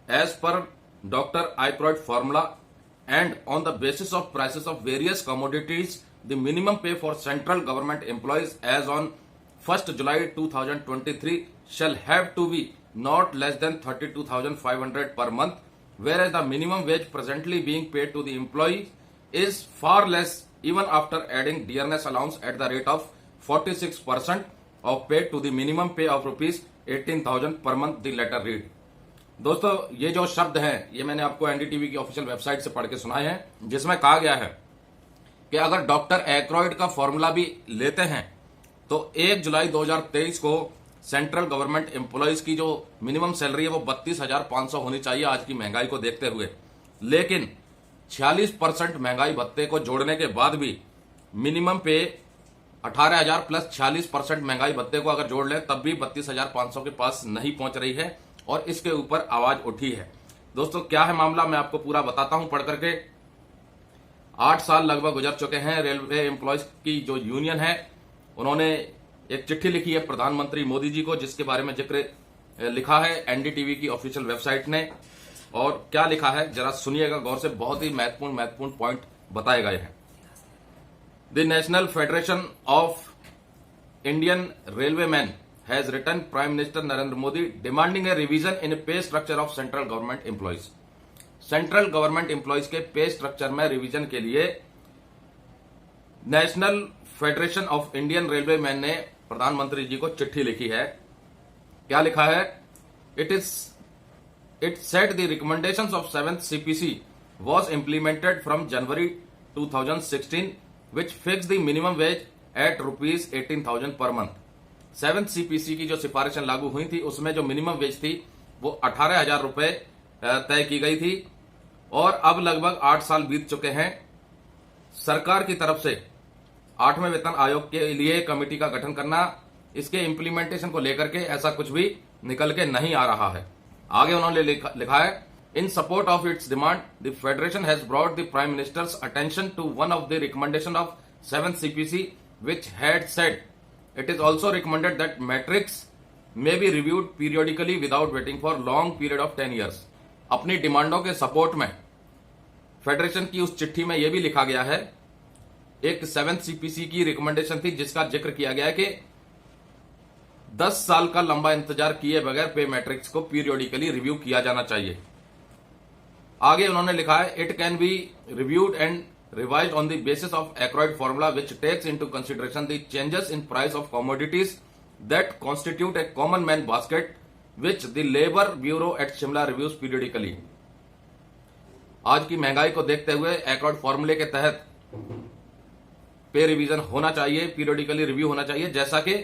as per Dr. Iproyd formula and on the basis of prices of various commodities, the minimum pay for central government employees as on 1st July 2023 shall have to be not less than 32,500 per month, whereas the minimum wage presently being paid to the employee is far less even after adding dearness allowance at the rate of 46% of pay to the minimum pay of rupees 18,000 per month, the letter read. दोस्तों ये जो शब्द हैं ये मैंने आपको NDTV की official website से पढ़ के सुनाए हैं, जिसमें कहा गया है कि अगर डॉक्टर एक्रोइड का फॉर्मूला भी लेते हैं तो 1 जुलाई 2023 को सेंट्रल गवर्नमेंट एम्प्लॉयज की जो मिनिमम सैलरी है वो 32,500 होनी चाहिए आज की महंगाई को देखते हुए। लेकिन 46% महंगाई भत्ते को जोड़ने के बाद भी मिनिमम पे 18,000 प्लस 46% महंगाई भत्ते को अगर जोड़ लें तब भी 32,500 के पास नहीं पहुंच रही है और इसके ऊपर आवाज उठी है। दोस्तों क्या है मामला, मैं आपको पूरा बताता हूं पढ़ करके। 8 साल लगभग गुजर चुके हैं। रेलवे एम्प्लॉयज की जो यूनियन है उन्होंने एक चिट्ठी लिखी है प्रधानमंत्री मोदी जी को, जिसके बारे में जिक्र लिखा है एनडीटीवी की ऑफिशियल वेबसाइट ने। और क्या लिखा है जरा सुनिएगा गौर से, बहुत ही महत्वपूर्ण पॉइंट बताए गए हैं। The national federation of Indian railwaymen has written Prime Minister Narendra Modi demanding a revision in pay structure of central government employees. Central government employees के पे स्ट्रक्चर में रिवीजन के लिए national federation of Indian railway man ने प्रधानमंत्री जी को चिट्ठी लिखी है। क्या लिखा है? It said the recommendations of 7th CPC was implemented from January 2016 which fixed the minimum wage at rupees 18,000 per month. 7th CPC की जो सिफारिशें लागू हुई थी उसमें जो मिनिमम वेज थी वो 18,000 रुपए तय की गई थी और अब लगभग 8 साल बीत चुके हैं। सरकार की तरफ से 8वें वेतन आयोग के लिए कमेटी का गठन करना, इसके इंप्लीमेंटेशन को लेकर के ऐसा कुछ भी निकल के नहीं आ रहा है। आगे उन्होंने लिखा है, in support of its demand the federation has brought the prime minister's attention to one of the recommendation of 7th CPC which had said it is also recommended that metrics may be reviewed periodically without waiting for long period of 10 years. अपनी डिमांडों के support में federation की उस चिट्ठी में यह भी लिखा गया है, एक 7th CPC की रिकमेंडेशन थी जिसका जिक्र किया गया है कि 10 साल का लंबा इंतजार किए बगैर पे मैट्रिक्स को पीरियोडिकली रिव्यू किया जाना चाहिए। आगे उन्होंने लिखा है, it can be reviewed and revised on the basis of Ackroyd formula which takes into consideration the changes in price of commodities that constitute a common man basket which the Labour Bureau at Shimla reviews periodically. आज की महंगाई को देखते हुए Ackroyd फॉर्मूले के तहत पे रिवीजन होना चाहिए, पीरियोडिकली रिव्यू होना चाहिए, जैसा कि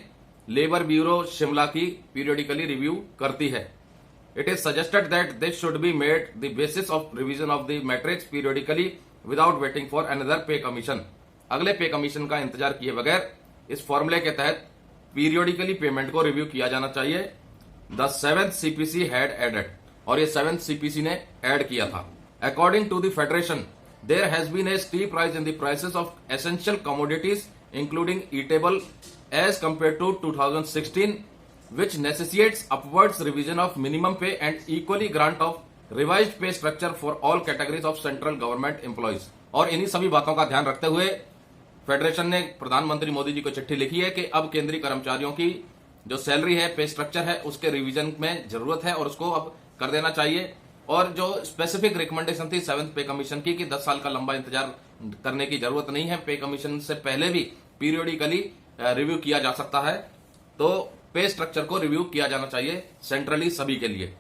लेबर ब्यूरो शिमला की पीरियोडिकली रिव्यू करती है। It is suggested that this should be made the basis of revision of the matrix periodically without waiting for another पे कमीशन। अगले पे कमीशन का इंतजार किए बगैर इस फॉर्मूले के तहत पीरियोडिकली पेमेंट को रिव्यू किया जाना चाहिए। The 7th CPC had added, और ये 7th CPC ने ऐड किया था। According to the federation there has been a steep rise in the prices of essential commodities including edible as compare to 2016 which necessitates upwards revision of minimum pay and equally grant of revised pay structure for all categories of central government employees। और इन्हीं सभी बातों का ध्यान रखते हुए federation ने प्रधानमंत्री मोदी जी को चिट्ठी लिखी है कि अब केंद्रीय कर्मचारियों की जो सैलरी है, पे स्ट्रक्चर है, उसके रिवीजन में जरूरत है और उसको अब कर देना चाहिए। और जो स्पेसिफिक रिकमेंडेशन थी 7th पे कमीशन की कि 10 साल का लंबा इंतजार करने की जरूरत नहीं है, पे कमीशन से पहले भी पीरियोडिकली रिव्यू किया जा सकता है, तो पे स्ट्रक्चर को रिव्यू किया जाना चाहिए सेंट्रली सभी के लिए।